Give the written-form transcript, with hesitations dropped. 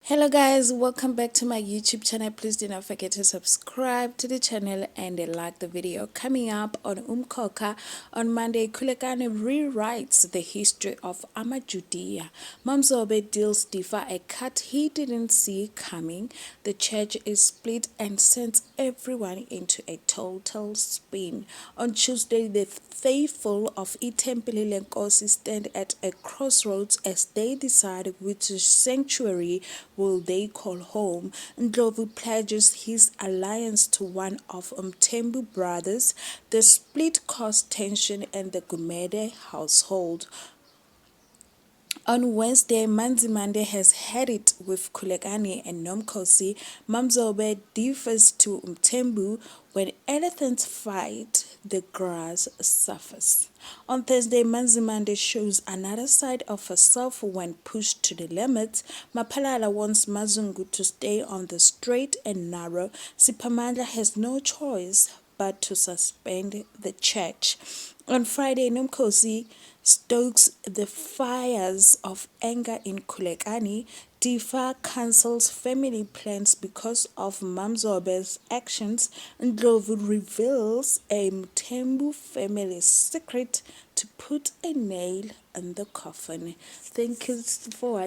Hello guys, welcome back to my YouTube channel. Please do not forget to subscribe to the channel and like the video. Coming up on Umkhokha on Monday, Khulekani rewrites the history of Judea. Mamzobe deals differ, a cut he didn't see coming. The church is split and sends everyone into a total spin. On Tuesday, the faithful of Nomkhosi stand at a crossroads as they decide which sanctuary will they call home. Ndlovu pledges his alliance to one of Mthembu brothers. The split caused tension in the Gumede household. On Wednesday, Manzimande has had it with Khulekani and Nomkhosi. Mamzobe differs to Mthembu. When elephants fight, the grass suffers. On Thursday, Manzimande shows another side of herself when pushed to the limit. Mapalala wants Mazungu to stay on the straight and narrow. Sipamandla has no choice but to suspend the church. On Friday, Nomkhosi stokes the fires of anger in Khulekani. Tifa cancels family plans because of Mamzobe's actions. Ndlovu reveals a Mthembu family secret to put a nail in the coffin. Thank you for watching.